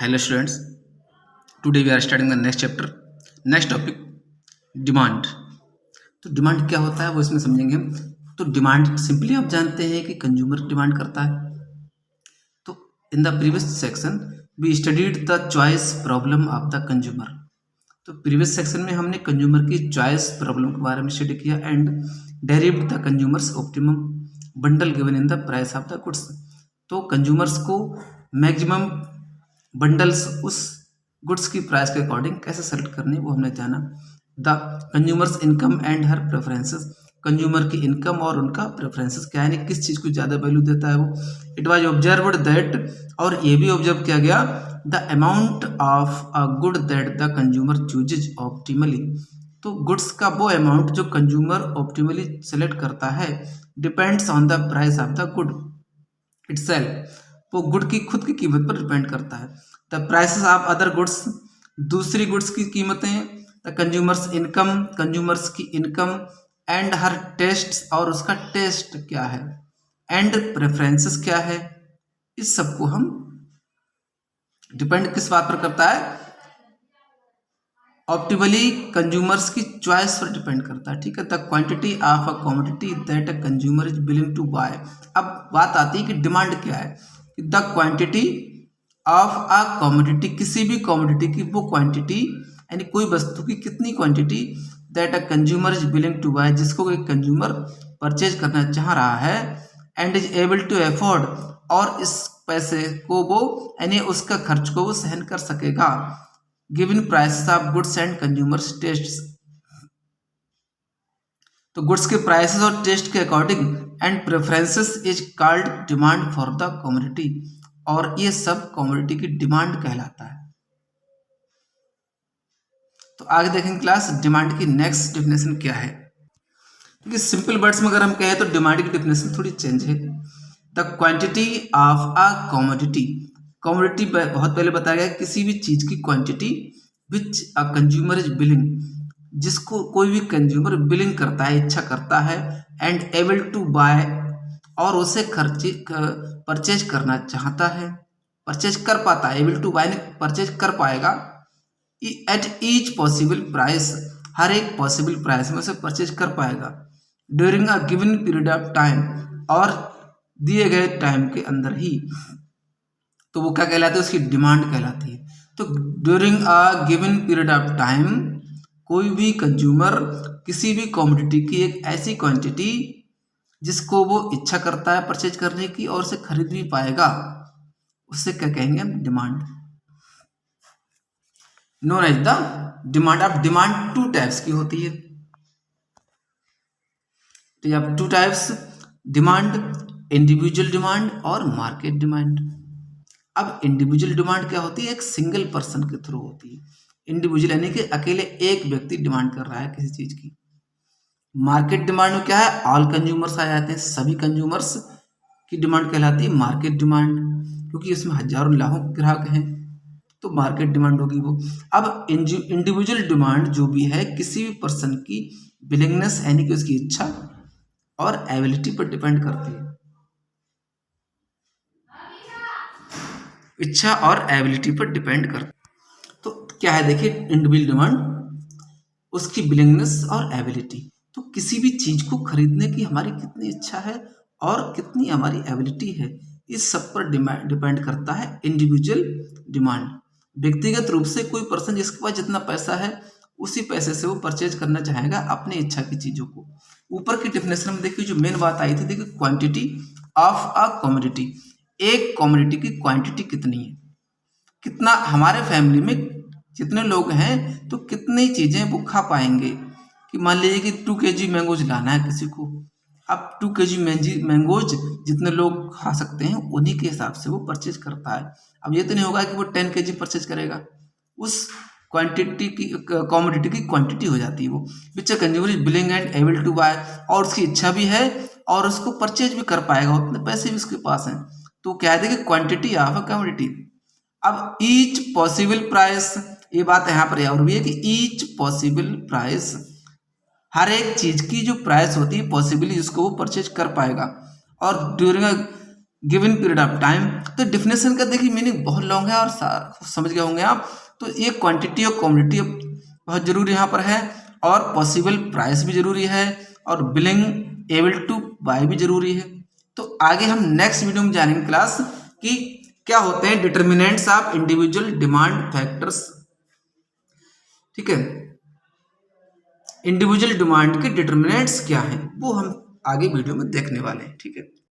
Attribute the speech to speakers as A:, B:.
A: Hello students, today we are starting the next chapter. Next topic, demand. तो demand क्या होता है वो इसमें समझेंगे हम. तो डिमांड सिंपली आप जानते हैं कि कंज्यूमर डिमांड करता है. तो in the previous section we studied the choice problem of the consumer. तो प्रीवियस सेक्शन में हमने कंज्यूमर की चॉइस प्रॉब्लम के बारे में स्टडी किया and derived the consumer's optimum bundle given in the price of the goods. तो consumers को मैक्सिमम बंडल्स उस गुड्स की प्राइस के अकॉर्डिंग कैसे सेलेक्ट करने वो हमने जाना. The consumer's income and her preferences. Consumer की इनकम और उनका प्रेफरेंसेस क्या है, किस चीज़ को ज़्यादा वैल्यू देता है वो. इट वाज ऑब्जर्व्ड दैट, और ये भी ऑब्जर्व किया गया, the amount of a good that the consumer chooses optimally. तो गुड्स का वो अमाउंट जो कंज्यूमर ऑप्टिमली सेलेक्ट करता है depends on the price of the good itself. वो गुड की खुद की कीमत पर डिपेंड करता है. The prices of other goods, दूसरी गुड्स की कीमतें. द कंज्यूमर्स इनकम, कंज्यूमर्स की इनकम एंड हर टेस्ट, और उसका टेस्ट क्या है, एंड प्रेफरेंसेस क्या है, इस सब को हम डिपेंड किस बात पर करता है, ऑप्टिमली कंज्यूमर्स की चॉइस पर डिपेंड करता है. ठीक है. The quantity of a commodity that a consumer is willing to buy. अब बात आती है कि डिमांड क्या है. The quantity of a commodity, किसी भी कमोडिटी की वो क्वांटिटी, यानी कोई वस्तु की कितनी quantity that a consumer is willing to buy, जिसको एक कंज्यूमर परचेज करना चाह रहा है, and is able to afford, और इस पैसे को वो, यानी उसका खर्च को वो सहन कर सकेगा, given prices of goods and consumers tests. तो गुड्स के प्राइसेस और टेस्ट के according and preferences is called demand for the commodity, और ये सब कमोडिटी की डिमांड कहलाता है. तो आगे देखेंगे क्लास, डिमांड की नेक्स्ट डेफिनेशन क्या है. क्योंकि सिंपल वर्ड्स में अगर हम कहें तो डिमांड की डेफिनेशन थोड़ी चेंज है. The quantity of a commodity. Commodity बहुत पहले बताया गया, किसी भी चीज की quantity which a consumer is billing, जिसको कोई भी कंज्यूमर बिलिंग करता है, इच्छा करता है, एंड एबल टू बाय, और उसे परचेज करना चाहता है, परचेज कर पाता है. एबल टू बाय परचेज कर पाएगा एट ईच पॉसिबल प्राइस, हर एक पॉसिबल प्राइस में उसे परचेज कर पाएगा, during a given period of time, और दिए गए टाइम के अंदर ही. तो वो क्या कहलाती है, उसकी डिमांड कहलाती है. तो during a given period of time, कोई भी कंज्यूमर किसी भी कमोडिटी की एक ऐसी क्वांटिटी जिसको वो इच्छा करता है परचेज करने की और उसे खरीद भी पाएगा, उससे क्या कहेंगे हम, demand. Known as the demand. अब डिमांड टू टाइप्स की होती है. तो ये अब two types, demand, individual demand और मार्केट डिमांड. अब इंडिविजुअल डिमांड क्या होती है, एक सिंगल पर्सन के थ्रू होती है. इंडिविजुअल यानी कि अकेले एक व्यक्ति डिमांड कर रहा है किसी चीज की. मार्केट डिमांड में क्या है, ऑल कंज्यूमर्स आ जाते हैं, सभी कंज्यूमर्स की डिमांड कहलाती है मार्केट डिमांड, क्योंकि इसमें हजारों लाखों ग्राहक हैं, तो मार्केट डिमांड होगी वो. अब इंडिविजुअल डिमांड जो भी है, किसी भी पर्सन की विलिंगनेस यानी कि उसकी इच्छा और एबिलिटी पर डिपेंड करती है. इच्छा और एबिलिटी पर डिपेंड करती है. तो क्या है, देखिए, इंडिविजुअल डिमांड, उसकी विलिंगनेस और एबिलिटी. तो किसी भी चीज को खरीदने की हमारी कितनी इच्छा है और कितनी हमारी एबिलिटी है, इस सब पर डिपेंड करता है इंडिविजुअल डिमांड. व्यक्तिगत रूप से कोई पर्सन जिसके पास जितना पैसा है उसी पैसे से वो परचेज करना चाहेगा अपनी इच्छा की चीजों को. ऊपर की डेफिनेशन में देखिए जो मेन बात आई थी, देखिए क्वांटिटी ऑफ अ कमोडिटी. एक कमोडिटी की क्वांटिटी कितनी है, कितना हमारे फैमिली में जितने लोग हैं तो कितनी चीजें वो खा पाएंगे. कि मान लीजिए कि 2 kg मैंगोज लाना है किसी को, अब 2 kg मैंगोज जितने लोग खा सकते हैं उन्हीं के हिसाब से वो परचेज करता है. अब ये तो नहीं होगा कि वो 10 kg परचेज करेगा, उस क्वांटिटी की कमोडिटी की क्वांटिटी हो जाती है वो, which consumer is willing and able to buy, और उसकी इच्छा भी है और उसको परचेज भी कर पाएगा, उतने पैसे भी उसके पास हैं. तो क्या है, देखिए क्वांटिटी ऑफ अ कमोडिटी. अब ईच पॉसिबल प्राइस, ये बात यहाँ पर और भी है कि ईच पॉसिबल प्राइस, हर एक चीज की जो प्राइस होती है पॉसिबली जिसको वो परचेज कर पाएगा, और during given period of time. तो डिफिनेशन का देखिए मीनिंग बहुत लॉन्ग है और समझ गए होंगे आप। तो ये क्वांटिटी और क्वालिटी बहुत जरूरी यहाँ पर है, और पॉसिबल प्राइस भी जरूरी है, और बिलिंग एबल टू बाय भी जरूरी है। तो आगे हम नेक्स्ट वीडियो में जानेंगे क्लास कि क्या होते हैं determinants of individual demand factors. ठीक है, इंडिविजुअल डिमांड के डिटर्मिनेंट्स क्या हैं वो हम आगे वीडियो में देखने वाले हैं। ठीक है।